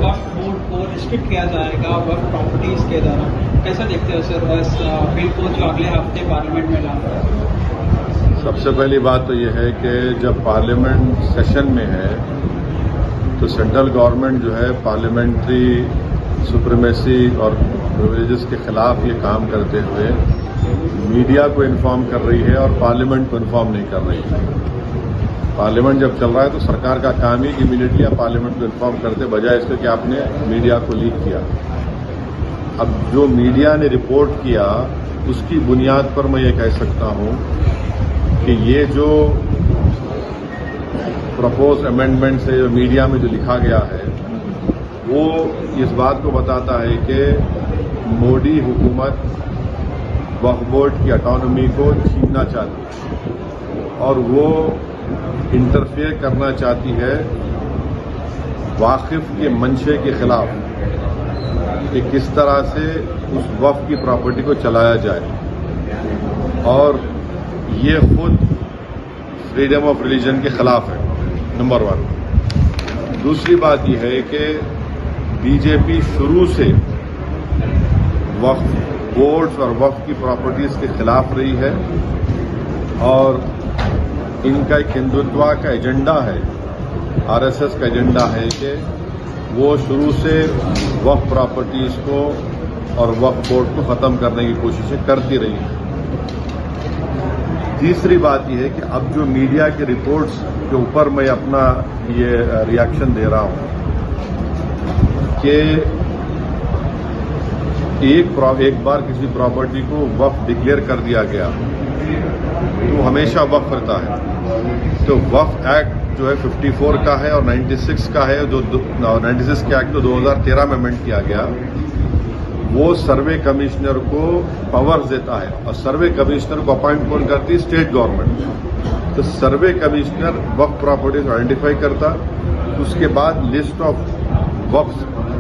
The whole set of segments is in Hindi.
वक्फ बोर्ड को रिस्ट्रिक्ट किया जाएगा वक्फ प्रॉपर्टीज के द्वारा, कैसा देखते हो सर इस बिल को जो अगले हफ्ते पार्लियामेंट में लाना है? सबसे पहली बात तो यह है कि जब पार्लियामेंट सेशन में है तो सेंट्रल गवर्नमेंट जो है पार्लियामेंट्री सुप्रीमेसी और प्रिविलेजेस के खिलाफ ये काम करते हुए मीडिया को इन्फॉर्म कर रही है और पार्लियामेंट को इन्फॉर्म नहीं कर रही है। पार्लियामेंट जब चल रहा है तो सरकार का काम ही कि इमीडिएटली आप पार्लियामेंट को इन्फॉर्म करते, बजाय इसके कि आपने मीडिया को लीक किया। अब जो मीडिया ने रिपोर्ट किया उसकी बुनियाद पर मैं ये कह सकता हूं कि ये जो प्रपोज अमेंडमेंट से जो मीडिया में जो लिखा गया है वो इस बात को बताता है कि मोदी हुकूमत वक्फ बोर्ड की ऑटोनॉमी को छीनना चाहती है और वो इंटरफेयर करना चाहती है वाकिफ के मंशे के खिलाफ कि किस तरह से उस वक्फ की प्रॉपर्टी को चलाया जाए, और ये खुद फ्रीडम ऑफ रिलीजन के खिलाफ है, नंबर 1। दूसरी बात यह है कि बीजेपी शुरू से वक्फ बोर्ड्स और वक्फ की प्रॉपर्टीज के खिलाफ रही है और इनका एक हिंदुत्व का एजेंडा है, आरएसएस का एजेंडा है कि वो शुरू से वक्फ प्रॉपर्टीज को और वक्फ बोर्ड को खत्म करने की कोशिशें करती रही हैं। तीसरी बात यह है कि अब जो मीडिया के रिपोर्ट्स के ऊपर मैं अपना ये रिएक्शन दे रहा हूं कि एक बार किसी प्रॉपर्टी को वक्फ डिक्लेयर कर दिया गया तो हमेशा वक्फ रहता है। तो वक्फ एक्ट जो है 54 का है और 96 का है, जो 96 के एक्ट तो 2013 में अमेंड किया गया। वो सर्वे कमिश्नर को पावर्स देता है और सर्वे कमिश्नर को अपॉइंट कौन करती है? State government. तो सर्वे कमिश्नर वक्फ प्रॉपर्टीज आइडेंटिफाई करता, उसके बाद लिस्ट ऑफ वक्फ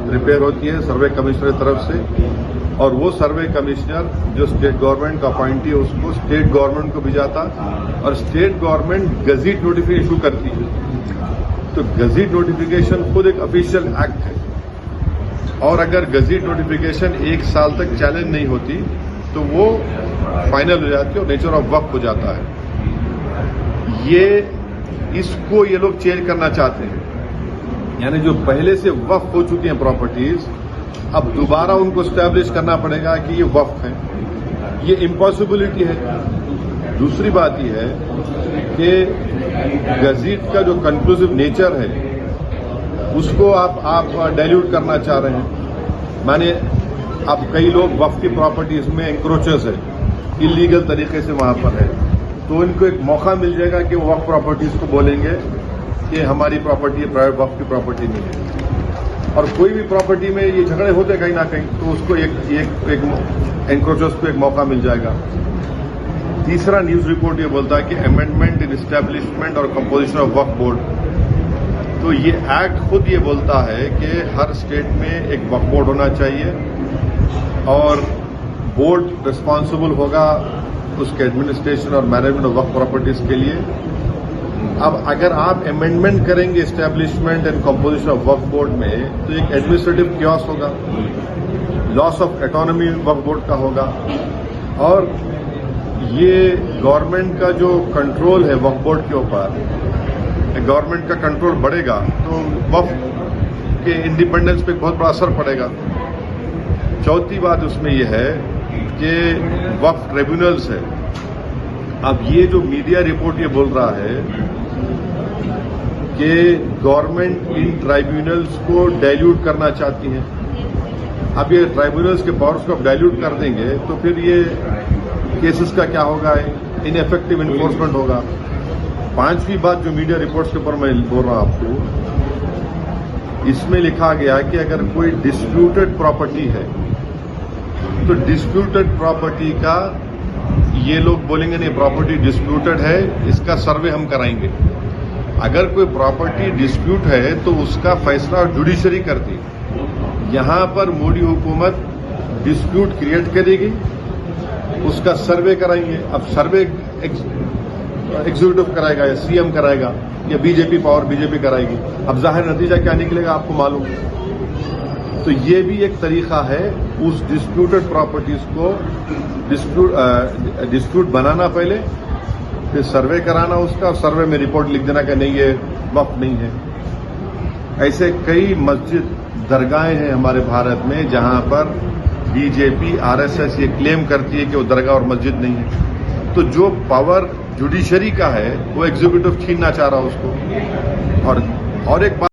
प्रिपेयर होती है सर्वे कमिश्नर की तरफ से, और वो सर्वे कमिश्नर जो स्टेट गवर्नमेंट का अपॉइंटी है उसको स्टेट गवर्नमेंट को भेजाता और state government gazette notification issue करती है। तो गजीट नोटिफिकेशन खुद एक ऑफिशियल एक्ट है और अगर गजीट नोटिफिकेशन 1 साल तक चैलेंज नहीं होती तो वो फाइनल हो जाती है और नेचर ऑफ वक्फ हो जाता है। इसको ये लोग चेंज करना चाहते हैं, यानी जो पहले से वक्फ हो चुकी हैं प्रॉपर्टीज अब दोबारा उनको स्टैब्लिश करना पड़ेगा कि ये वक्फ है। ये इम्पॉसिबिलिटी है। दूसरी बात यह है कि गजीट का जो कंक्लूसिव नेचर है उसको आप डाइल्यूट करना चाह रहे हैं। माने अब कई लोग वक्फ की प्रॉपर्टीज में एंक्रोचर्स है, इलीगल तरीके से वहां पर है, तो इनको एक मौका मिल जाएगा कि वो वक्फ प्रॉपर्टीज को बोलेंगे कि हमारी प्रॉपर्टी प्राइवेट वक्फ की प्रॉपर्टी नहीं है। और कोई भी प्रॉपर्टी में ये झगड़े होते कहीं ना कहीं, तो उसको एक एंक्रोचर्स को एक मौका मिल जाएगा। तीसरा न्यूज रिपोर्ट ये बोलता है कि अमेंडमेंट इन एस्टैब्लिशमेंट और कंपोजिशन ऑफ वक्फ बोर्ड। तो ये एक्ट खुद ये बोलता है कि हर स्टेट में एक वक्फ बोर्ड होना चाहिए और बोर्ड रिस्पॉन्सिबल होगा उसके एडमिनिस्ट्रेशन और मैनेजमेंट ऑफ वक्फ प्रॉपर्टीज के लिए। अब अगर आप अमेंडमेंट करेंगे establishment and composition of Waqf board में तो एक एडमिनिस्ट्रेटिव क्योस होगा, loss of autonomy Waqf board का होगा, और ये गवर्नमेंट का जो कंट्रोल है वक्फ बोर्ड के ऊपर, गवर्नमेंट का कंट्रोल बढ़ेगा तो वक्फ के इंडिपेंडेंस पे बहुत बड़ा असर पड़ेगा। चौथी बात उसमें यह है कि वक्फ ट्रिब्यूनल्स है। अब ये जो मीडिया रिपोर्ट ये बोल रहा है कि गवर्नमेंट इन ट्राइब्यूनल्स को डाइल्यूट करना चाहती है। अब ये ट्राइब्यूनल्स के पावर्स को अब डाइल्यूट कर देंगे तो फिर ये केसेस का क्या होगा? इनएफेक्टिव इन्फोर्समेंट होगा। पांचवी बात जो मीडिया रिपोर्ट्स के ऊपर मैं बोल रहा हूं आपको, इसमें लिखा गया कि अगर कोई डिस्प्यूटेड प्रॉपर्टी है तो डिस्प्यूटेड प्रॉपर्टी का ये लोग बोलेंगे नहीं प्रॉपर्टी डिस्प्यूटेड है, इसका सर्वे हम कराएंगे। अगर कोई प्रॉपर्टी डिस्प्यूट है तो उसका फैसला जुडिशरी करती है। यहां पर मोदी हुकूमत डिस्प्यूट क्रिएट करेगी, उसका सर्वे कराएंगे। अब सर्वे एग्जीक्यूटिव कराएगा या सीएम कराएगा या बीजेपी पावर बीजेपी कराएगी। अब जाहिर नतीजा क्या निकलेगा आपको मालूम। तो ये भी एक तरीका है उस डिस्प्यूटेड प्रॉपर्टीज को डिस्प्यूट बनाना पहले, फिर सर्वे कराना उसका, और सर्वे में रिपोर्ट लिख देना कि नहीं ये वक्फ नहीं है। ऐसे कई मस्जिद दरगाहें हैं हमारे भारत में जहां पर बीजेपी आरएसएस ये क्लेम करती है कि वो दरगाह और मस्जिद नहीं है। तो जो पावर जुडिशरी का है वो एग्जीक्यूटिव छीनना चाह रहा उसको। और एक बात